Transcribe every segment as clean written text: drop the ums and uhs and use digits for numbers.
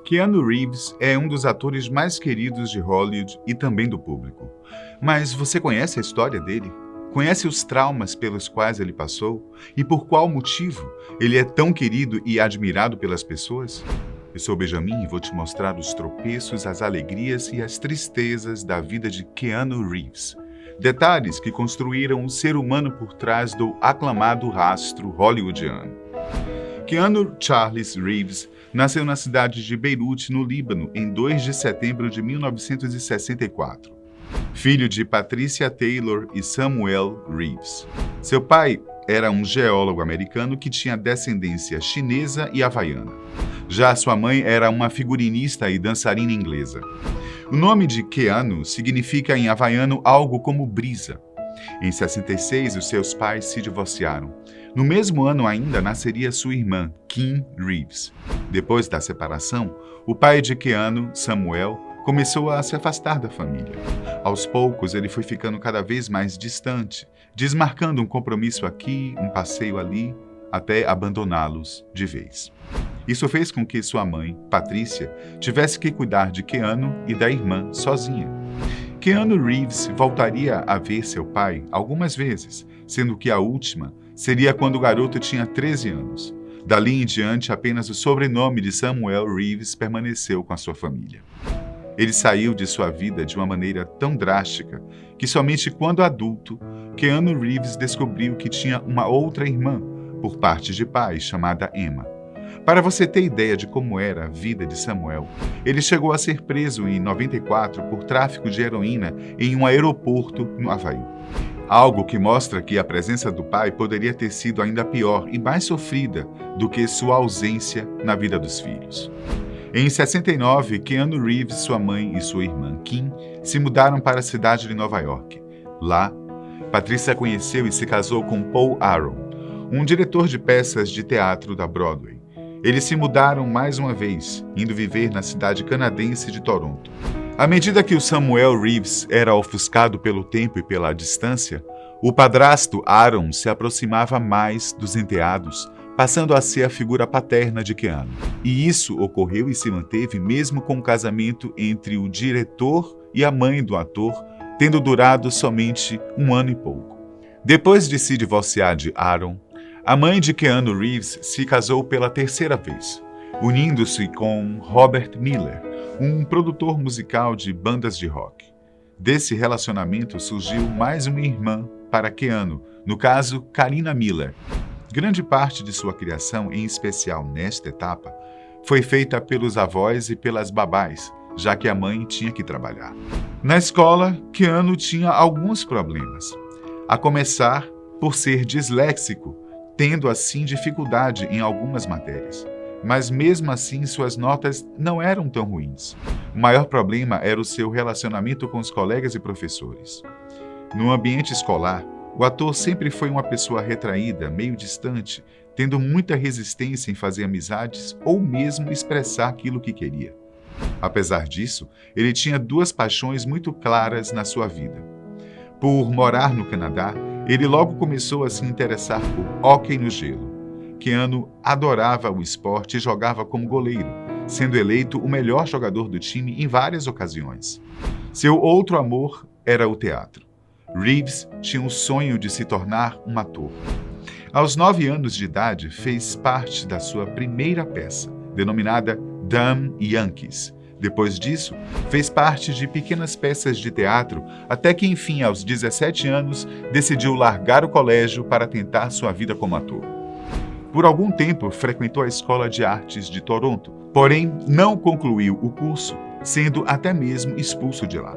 Keanu Reeves é um dos atores mais queridos de Hollywood e também do público. Mas você conhece a história dele? Conhece os traumas pelos quais ele passou? E por qual motivo ele é tão querido e admirado pelas pessoas? Eu sou o Benjamin e vou te mostrar os tropeços, as alegrias e as tristezas da vida de Keanu Reeves. Detalhes que construíram o ser humano por trás do aclamado rastro hollywoodiano. Keanu Charles Reeves nasceu na cidade de Beirute, no Líbano, em 2 de setembro de 1964. Filho de Patricia Taylor e Samuel Reeves. Seu pai era um geólogo americano que tinha descendência chinesa e havaiana. Já sua mãe era uma figurinista e dançarina inglesa. O nome de Keanu significa em havaiano algo como brisa. Em 66, os seus pais se divorciaram. No mesmo ano ainda nasceria sua irmã, Kim Reeves. Depois da separação, o pai de Keanu, Samuel, começou a se afastar da família. Aos poucos, ele foi ficando cada vez mais distante, desmarcando um compromisso aqui, um passeio ali, até abandoná-los de vez. Isso fez com que sua mãe, Patricia, tivesse que cuidar de Keanu e da irmã sozinha. Keanu Reeves voltaria a ver seu pai algumas vezes, sendo que a última seria quando o garoto tinha 13 anos. Dali em diante, apenas o sobrenome de Samuel Reeves permaneceu com a sua família. Ele saiu de sua vida de uma maneira tão drástica que somente quando adulto, Keanu Reeves descobriu que tinha uma outra irmã, por parte de pai, chamada Emma. Para você ter ideia de como era a vida de Samuel, ele chegou a ser preso em 94 por tráfico de heroína em um aeroporto no Havaí. Algo que mostra que a presença do pai poderia ter sido ainda pior e mais sofrida do que sua ausência na vida dos filhos. Em 69, Keanu Reeves, sua mãe e sua irmã Kim se mudaram para a cidade de Nova York. Lá, Patricia conheceu e se casou com Paul Aaron, um diretor de peças de teatro da Broadway. Eles se mudaram mais uma vez, indo viver na cidade canadense de Toronto. À medida que o Samuel Reeves era ofuscado pelo tempo e pela distância, o padrasto Aaron se aproximava mais dos enteados, passando a ser a figura paterna de Keanu. E isso ocorreu e se manteve mesmo com o casamento entre o diretor e a mãe do ator, tendo durado somente 1 ano e pouco. Depois de se divorciar de Aaron, a mãe de Keanu Reeves se casou pela 3ª vez, unindo-se com Robert Miller, um produtor musical de bandas de rock. Desse relacionamento surgiu mais uma irmã para Keanu, no caso, Karina Miller. Grande parte de sua criação, em especial nesta etapa, foi feita pelos avós e pelas babás, já que a mãe tinha que trabalhar. Na escola, Keanu tinha alguns problemas, a começar por ser disléxico, tendo assim dificuldade em algumas matérias. Mas mesmo assim suas notas não eram tão ruins. O maior problema era o seu relacionamento com os colegas e professores. No ambiente escolar, o ator sempre foi uma pessoa retraída, meio distante, tendo muita resistência em fazer amizades ou mesmo expressar aquilo que queria. Apesar disso, ele tinha 2 paixões muito claras na sua vida. Por morar no Canadá, ele logo começou a se interessar por hóquei no gelo. Keanu adorava o esporte e jogava como goleiro, sendo eleito o melhor jogador do time em várias ocasiões. Seu outro amor era o teatro. Reeves tinha o sonho de se tornar um ator. Aos 9 anos de idade, fez parte da sua primeira peça, denominada Damn Yankees. Depois disso, fez parte de pequenas peças de teatro, até que, enfim, aos 17 anos, decidiu largar o colégio para tentar sua vida como ator. Por algum tempo, frequentou a Escola de Artes de Toronto, porém não concluiu o curso, sendo até mesmo expulso de lá.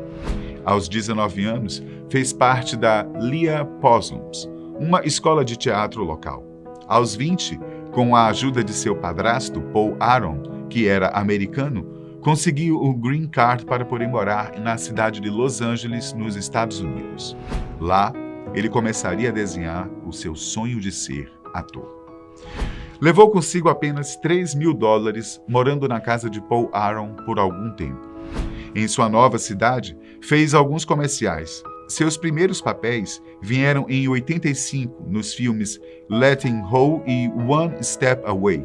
Aos 19 anos, fez parte da Leah Possums, uma escola de teatro local. Aos 20, com a ajuda de seu padrasto, Paul Aaron, que era americano, conseguiu o Green Card para poder morar na cidade de Los Angeles, nos Estados Unidos. Lá, ele começaria a desenhar o seu sonho de ser ator. Levou consigo apenas $3.000, morando na casa de Paul Aaron por algum tempo. Em sua nova cidade, fez alguns comerciais, Seus primeiros papéis vieram em 85 nos filmes Letting Go e One Step Away.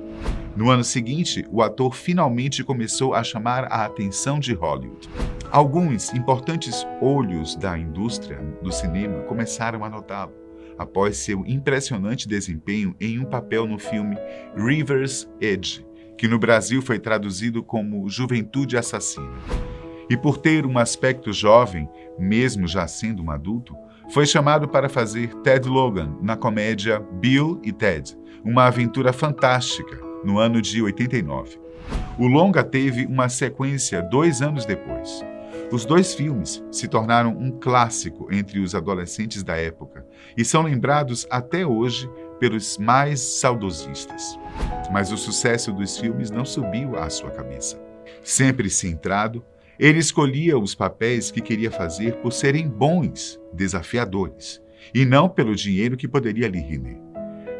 No ano seguinte, o ator finalmente começou a chamar a atenção de Hollywood. Alguns importantes olhos da indústria do cinema começaram a notá-lo, após seu impressionante desempenho em um papel no filme River's Edge, que no Brasil foi traduzido como Juventude Assassina. E por ter um aspecto jovem, mesmo já sendo um adulto, foi chamado para fazer Ted Logan na comédia Bill e Ted, uma aventura fantástica, no ano de 89. O longa teve uma sequência 2 anos depois. Os 2 filmes se tornaram um clássico entre os adolescentes da época e são lembrados até hoje pelos mais saudosistas. Mas o sucesso dos filmes não subiu à sua cabeça. Sempre centrado, ele escolhia os papéis que queria fazer por serem bons, desafiadores, e não pelo dinheiro que poderia lhe render.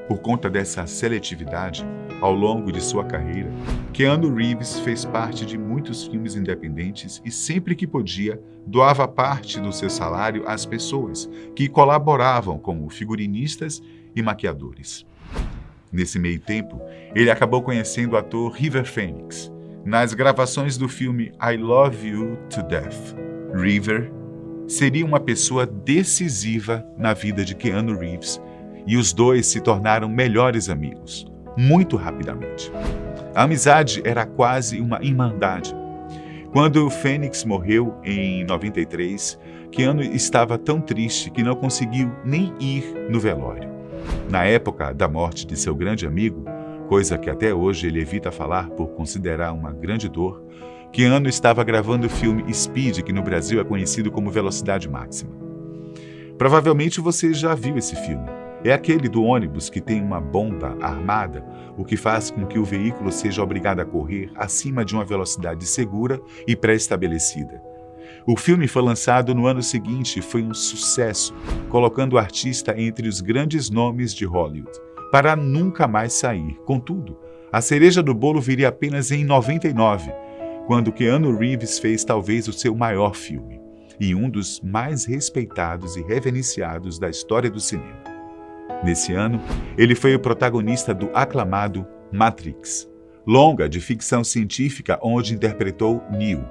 Por conta dessa seletividade, ao longo de sua carreira, Keanu Reeves fez parte de muitos filmes independentes e sempre que podia, doava parte do seu salário às pessoas que colaboravam como figurinistas e maquiadores. Nesse meio tempo, ele acabou conhecendo o ator River Phoenix, nas gravações do filme I Love You to Death. River seria uma pessoa decisiva na vida de Keanu Reeves e os dois se tornaram melhores amigos, muito rapidamente. A amizade era quase uma irmandade. Quando Phoenix morreu em 93, Keanu estava tão triste que não conseguiu nem ir no velório. Na época da morte de seu grande amigo, coisa que até hoje ele evita falar por considerar uma grande dor, Keanu estava gravando o filme Speed, que no Brasil é conhecido como Velocidade Máxima. Provavelmente você já viu esse filme. É aquele do ônibus que tem uma bomba armada, o que faz com que o veículo seja obrigado a correr acima de uma velocidade segura e pré-estabelecida. O filme foi lançado no ano seguinte e foi um sucesso, colocando o artista entre os grandes nomes de Hollywood, para nunca mais sair. Contudo, a cereja do bolo viria apenas em 99, quando Keanu Reeves fez talvez o seu maior filme, e um dos mais respeitados e reverenciados da história do cinema. Nesse ano, ele foi o protagonista do aclamado Matrix, longa de ficção científica onde interpretou Neo.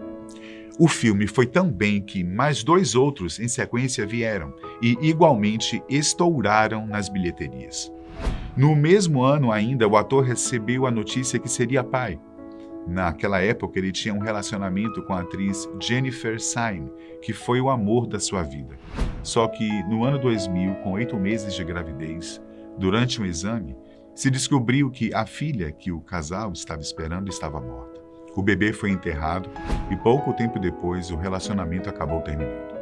O filme foi tão bem que mais 2 outros em sequência vieram e igualmente estouraram nas bilheterias. No mesmo ano ainda, o ator recebeu a notícia que seria pai. Naquela época, ele tinha um relacionamento com a atriz Jennifer Syme, que foi o amor da sua vida. Só que no ano 2000, com 8 meses de gravidez, durante um exame, se descobriu que a filha que o casal estava esperando estava morta. O bebê foi enterrado e pouco tempo depois o relacionamento acabou terminando.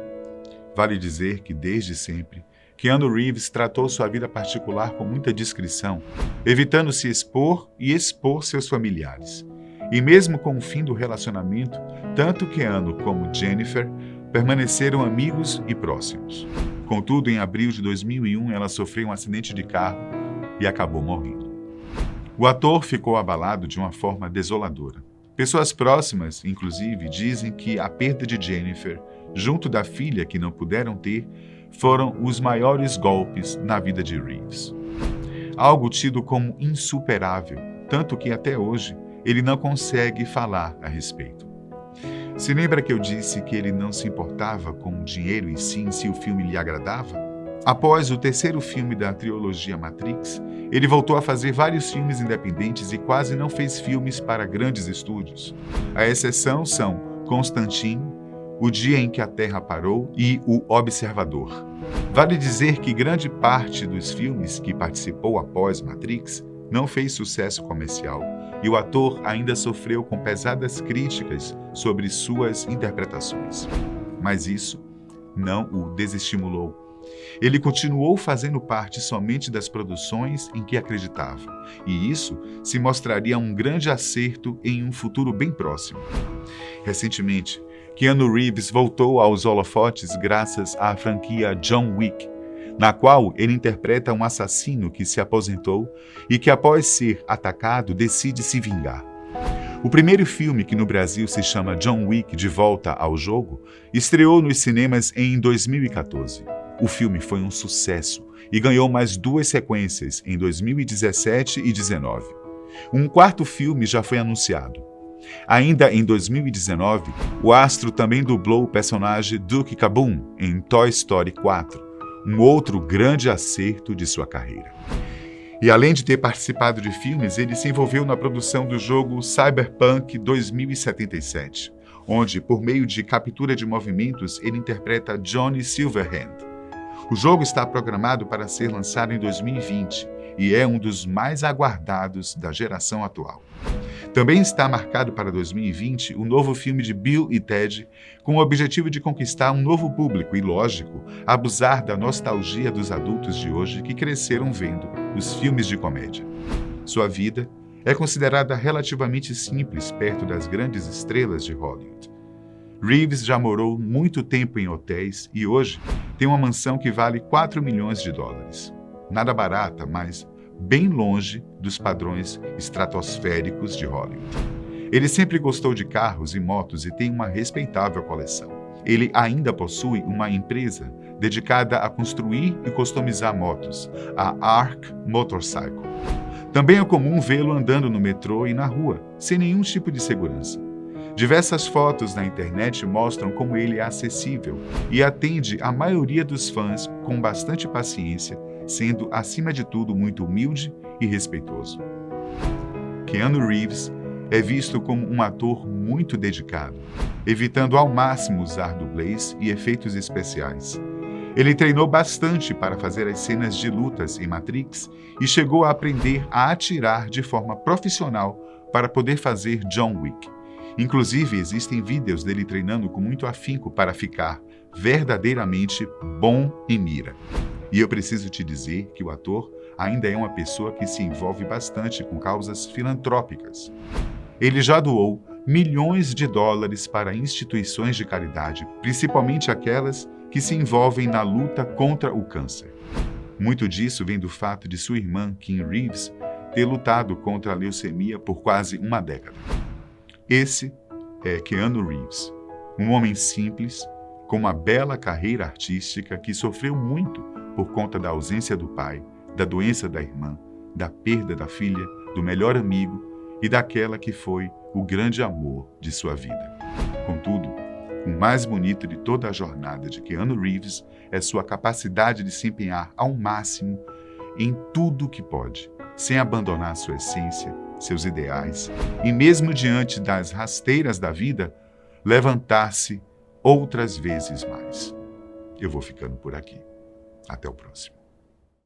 Vale dizer que, desde sempre, Keanu Reeves tratou sua vida particular com muita discrição, evitando se expor e expor seus familiares. E mesmo com o fim do relacionamento, tanto Keanu como Jennifer permaneceram amigos e próximos. Contudo, em abril de 2001, ela sofreu um acidente de carro e acabou morrendo. O ator ficou abalado de uma forma desoladora. Pessoas próximas, inclusive, dizem que a perda de Jennifer, junto da filha que não puderam ter, foram os maiores golpes na vida de Reeves. Algo tido como insuperável, tanto que até hoje ele não consegue falar a respeito. Se lembra que eu disse que ele não se importava com o dinheiro e sim se o filme lhe agradava? Após o 3º filme da trilogia Matrix, ele voltou a fazer vários filmes independentes e quase não fez filmes para grandes estúdios. A exceção são Constantine, O Dia em que a Terra Parou e O Observador. Vale dizer que grande parte dos filmes que participou após Matrix não fez sucesso comercial e o ator ainda sofreu com pesadas críticas sobre suas interpretações. Mas isso não o desestimulou. Ele continuou fazendo parte somente das produções em que acreditava, e isso se mostraria um grande acerto em um futuro bem próximo. Recentemente, Keanu Reeves voltou aos holofotes graças à franquia John Wick, na qual ele interpreta um assassino que se aposentou e que, após ser atacado, decide se vingar. O primeiro filme, que no Brasil se chama John Wick: De Volta ao Jogo, estreou nos cinemas em 2014. O filme foi um sucesso e ganhou mais 2 sequências em 2017 e 2019. Um quarto filme já foi anunciado. Ainda em 2019, o astro também dublou o personagem Duke Caboom em Toy Story 4, um outro grande acerto de sua carreira. E além de ter participado de filmes, ele se envolveu na produção do jogo Cyberpunk 2077, onde, por meio de captura de movimentos, ele interpreta Johnny Silverhand. O jogo está programado para ser lançado em 2020 e é um dos mais aguardados da geração atual. Também está marcado para 2020 o novo filme de Bill e Ted, com o objetivo de conquistar um novo público e, lógico, abusar da nostalgia dos adultos de hoje que cresceram vendo os filmes de comédia. Sua vida é considerada relativamente simples perto das grandes estrelas de Hollywood. Reeves já morou muito tempo em hotéis e hoje tem uma mansão que vale 4 milhões de dólares. Nada barata, mas bem longe dos padrões estratosféricos de Hollywood. Ele sempre gostou de carros e motos e tem uma respeitável coleção. Ele ainda possui uma empresa dedicada a construir e customizar motos, a Arc Motorcycle. Também é comum vê-lo andando no metrô e na rua, sem nenhum tipo de segurança. Diversas fotos na internet mostram como ele é acessível e atende a maioria dos fãs com bastante paciência, sendo, acima de tudo, muito humilde e respeitoso. Keanu Reeves é visto como um ator muito dedicado, evitando ao máximo usar dublês e efeitos especiais. Ele treinou bastante para fazer as cenas de lutas em Matrix e chegou a aprender a atirar de forma profissional para poder fazer John Wick. Inclusive, existem vídeos dele treinando com muito afinco para ficar verdadeiramente bom em mira. E eu preciso te dizer que o ator ainda é uma pessoa que se envolve bastante com causas filantrópicas. Ele já doou milhões de dólares para instituições de caridade, principalmente aquelas que se envolvem na luta contra o câncer. Muito disso vem do fato de sua irmã, Kim Reeves, ter lutado contra a leucemia por quase uma década. Esse é Keanu Reeves, um homem simples, com uma bela carreira artística que sofreu muito por conta da ausência do pai, da doença da irmã, da perda da filha, do melhor amigo e daquela que foi o grande amor de sua vida. Contudo, o mais bonito de toda a jornada de Keanu Reeves é sua capacidade de se empenhar ao máximo em tudo que pode, sem abandonar sua essência, seus ideais e, mesmo diante das rasteiras da vida, levantar-se outras vezes mais. Eu vou ficando por aqui. Até o próximo.